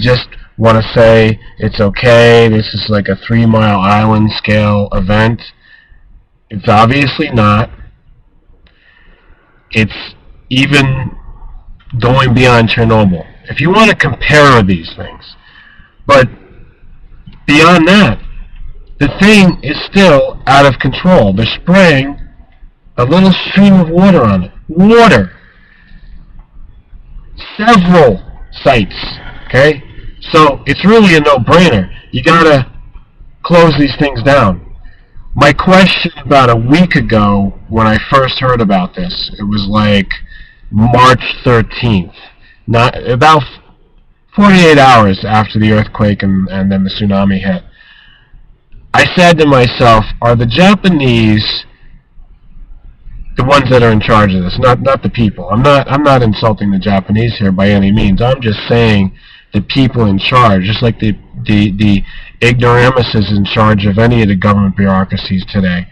just want to say it's okay, this is like a 3-mile island scale event. It's obviously not. It's even going beyond Chernobyl. If you want to compare these things. But beyond that, the thing is still out of control. They're spraying a little stream of water on it. Water! Several sites, okay? So it's really a no-brainer. You gotta close these things down. My question about a week ago, when I first heard about this, it was like March 13th, not about 48 hours after the earthquake and then the tsunami hit. I said to myself, are the Japanese the ones that are in charge of this, not the people? I'm not insulting the Japanese here by any means. I'm just saying the people in charge, just like the ignoramuses in charge of any of the government bureaucracies today.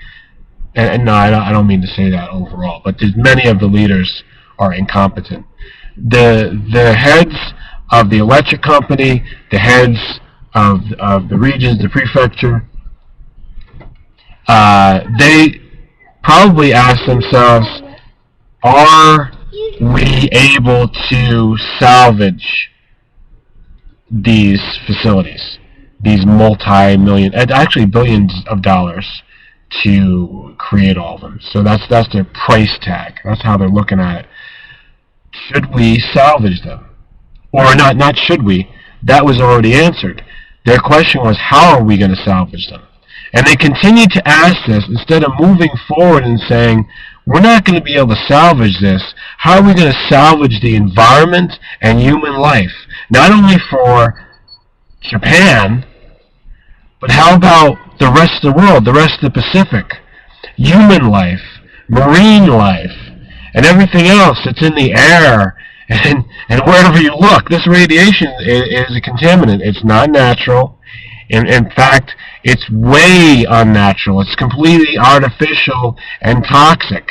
And no, I don't mean to say that overall, but many of the leaders are incompetent. The heads of the electric company, the heads of the regions, the prefecture, they probably ask themselves, are we able to salvage these facilities, these multi-million, actually billions of dollars to create all of them? So that's their price tag. That's how they're looking at it. Should we salvage them? Or not should we, that was already answered. Their question was, how are we going to salvage them? And they continue to ask this instead of moving forward and saying, we're not going to be able to salvage this. How are we going to salvage the environment and human life? Not only for Japan, but how about the rest of the world, the rest of the Pacific? Human life, marine life, and everything else that's in the air and wherever you look. This radiation is a contaminant. It's not natural. In fact, it's way unnatural. It's completely artificial and toxic.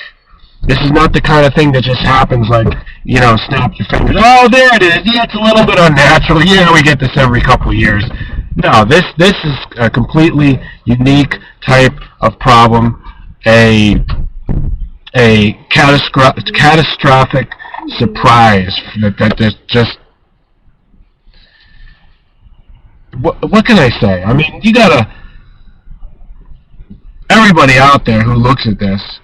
This is not the kind of thing that just happens like, you know, snap your fingers. Oh, there it is. Yeah, it's a little bit unnatural. Yeah, we get this every couple of years. No, this is a completely unique type of problem. A catastrophic surprise that just... What can I say? I mean, you gotta... Everybody out there who looks at this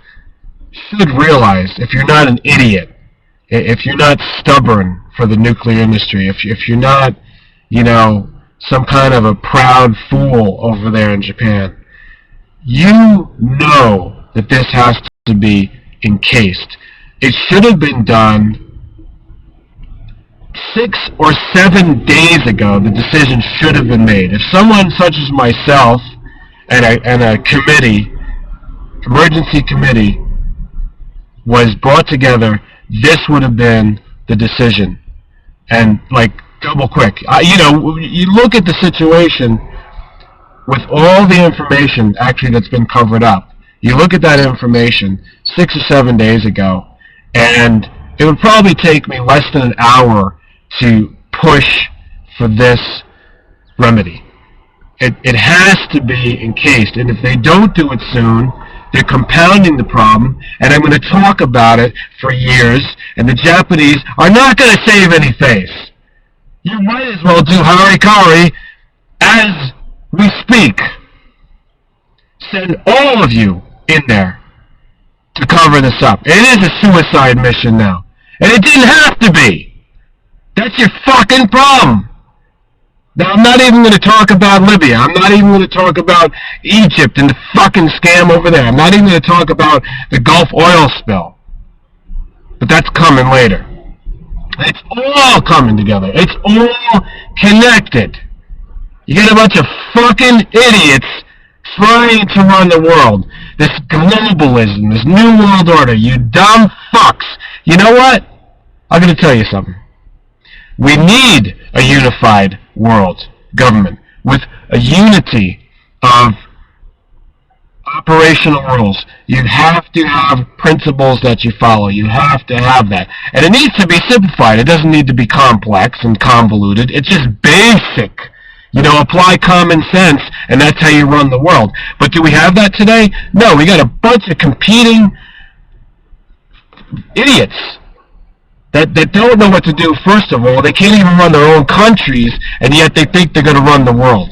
should realize, if you're not an idiot, if you're not stubborn for the nuclear industry, if you're not, you know, some kind of a proud fool over there in Japan, you know that this has to be encased. It should have been done 6 or 7 days ago. The decision should have been made. If someone such as myself and a committee, emergency committee, was brought together, this would have been the decision. And like double quick. You know, you look at the situation with all the information actually that's been covered up. You look at that information 6 or 7 days ago, and it would probably take me less than an hour to push for this remedy. It has to be encased, and if they don't do it soon, they're compounding the problem, and I'm going to talk about it for years, and the Japanese are not going to save any face. You might as well do harikari as we speak. Send all of you in there to cover this up. It is a suicide mission now, and it didn't have to be. That's your fucking problem. Now, I'm not even going to talk about Libya. I'm not even going to talk about Egypt and the fucking scam over there. I'm not even going to talk about the Gulf oil spill. But that's coming later. It's all coming together. It's all connected. You get a bunch of fucking idiots trying to run the world. This globalism, this new world order, you dumb fucks. You know what? I'm going to tell you something. We need a unified world government with a unity of operational rules. You have to have principles that you follow. You have to have that. And it needs to be simplified. It doesn't need to be complex and convoluted. It's just basic. You know, apply common sense, and that's how you run the world. But do we have that today? No, we got a bunch of competing idiots that don't know what to do, first of all. They can't even run their own countries, and yet they think they're going to run the world.